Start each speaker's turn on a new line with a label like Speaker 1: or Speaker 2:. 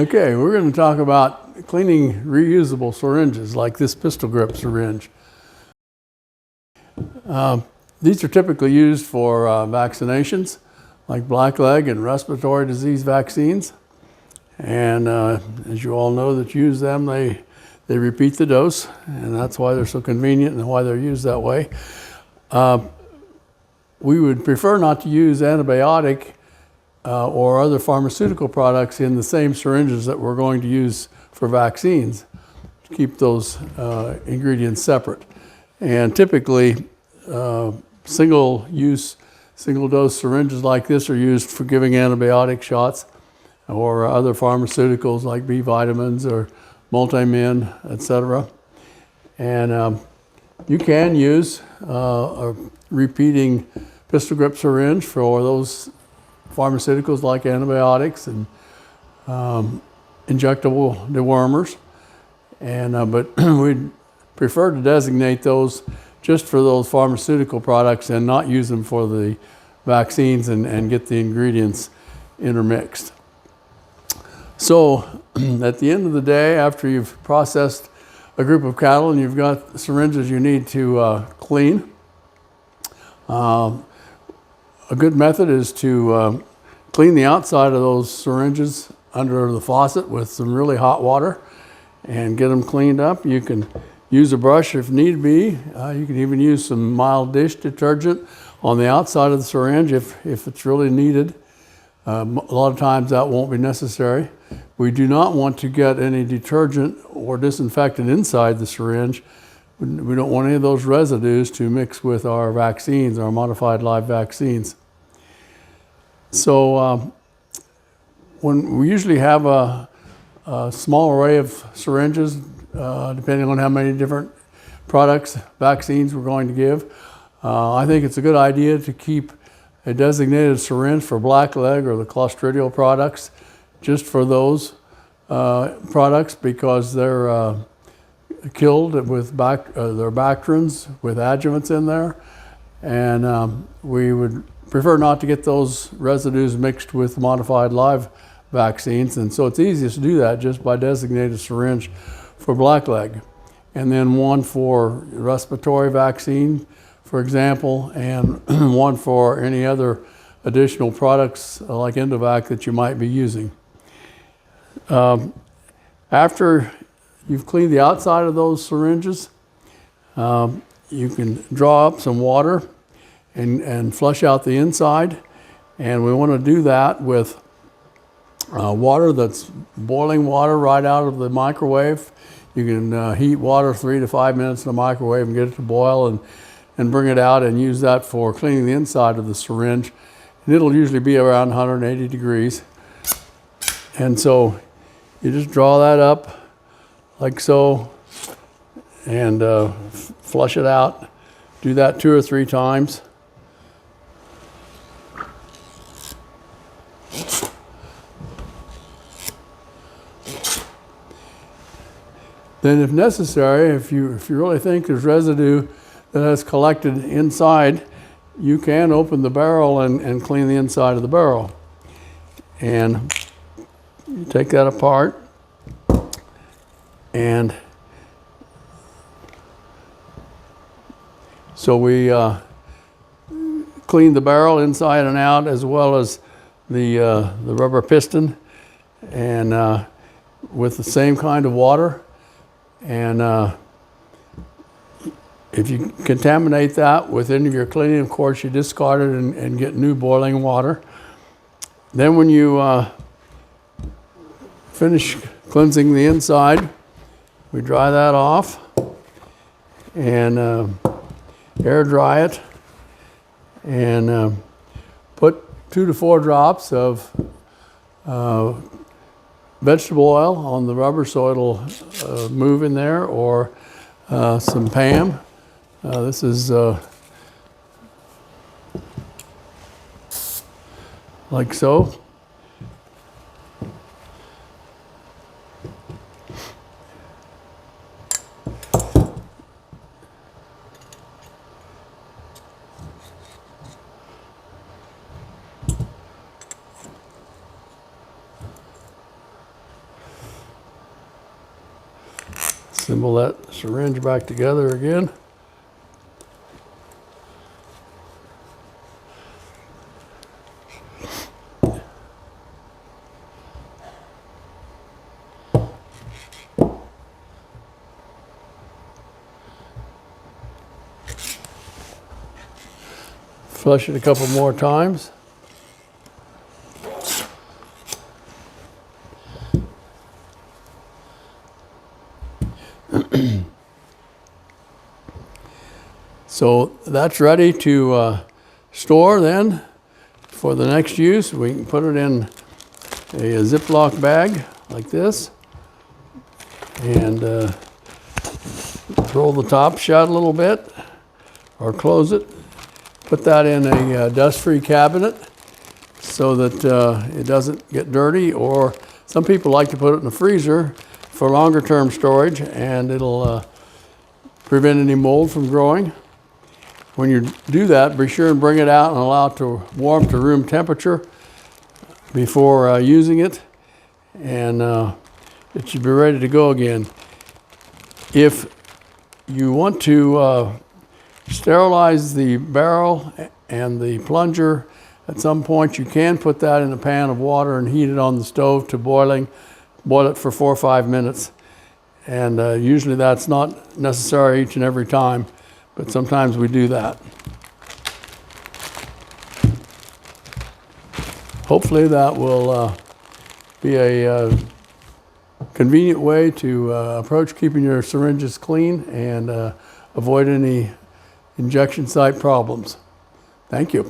Speaker 1: Okay, we're going to talk about cleaning reusable syringes like this pistol grip syringe. These are typically used for vaccinations like blackleg and respiratory disease vaccines. And as you all know that use them, they repeat the dose, and that's why they're so convenient and why they're used that way. We would prefer not to use antibiotic or other pharmaceutical products in the same syringes that we're going to use for vaccines, to keep those ingredients separate. And typically, single-use, single-dose syringes like this are used for giving antibiotic shots or other pharmaceuticals like B vitamins or multimin, etc. And you can use a repeating pistol grip syringe for those pharmaceuticals like antibiotics and injectable dewormers, and but we'd prefer to designate those just for those pharmaceutical products and not use them for the vaccines and get the ingredients intermixed. So at the end of the day, after you've processed a group of cattle and you've got syringes you need to clean, a good method is to clean the outside of those syringes under the faucet with some really hot water and get them cleaned up. You can use a brush if need be. You can even use some mild dish detergent on the outside of the syringe if it's really needed. A lot of times that won't be necessary. We do not want to get any detergent or disinfectant inside the syringe. We don't want any of those residues to mix with our vaccines, our modified live vaccines. So when we usually have a small array of syringes, depending on how many different products, vaccines we're going to give, I think it's a good idea to keep a designated syringe for blackleg or the Clostridial products, just for those products, because they're killed with their bactrians with adjuvants in there, and we would prefer not to get those residues mixed with modified live vaccines, and so it's easiest to do that just by designating a syringe for blackleg, and then one for respiratory vaccine, for example, and one for any other additional products like Endovac that you might be using. After you've cleaned the outside of those syringes, you can draw up some water and flush out the inside. And we want to do that with water that's boiling water right out of the microwave. You can heat water 3 to 5 minutes in the microwave and get it to boil and bring it out and use that for cleaning the inside of the syringe. And it'll usually be around 180 degrees. And so you just draw that up like so and flush it out. Do that 2 or 3 times. Then if necessary, if you really think there's residue that has collected inside, you can open the barrel and clean the inside of the barrel. And you take that apart, and so we clean the barrel inside and out, as well as the rubber piston, and with the same kind of water. And if you contaminate that with any of your cleaning, of course, you discard it and get new boiling water. Then when you finish cleansing the inside, we dry that off and air dry it, and put 2 to 4 drops of vegetable oil on the rubber so it'll move in there, or some PAM. This is like so. Assemble that syringe back together again. Flush it a couple more times. So that's ready to store then for the next use. We can put it in a Ziploc bag like this and roll the top shut a little bit or close it. Put that in a dust-free cabinet so that it doesn't get dirty, or some people like to put it in the freezer for longer term storage, and it'll prevent any mold from growing. When you do that, be sure and bring it out and allow it to warm to room temperature before using it, and it should be ready to go again. If you want to sterilize the barrel and the plunger, at some point you can put that in a pan of water and heat it on the stove to boiling. Boil it for 4 or 5 minutes. And usually that's not necessary each and every time, but sometimes we do that. Hopefully that will be a convenient way to approach keeping your syringes clean and avoid any injection site problems. Thank you.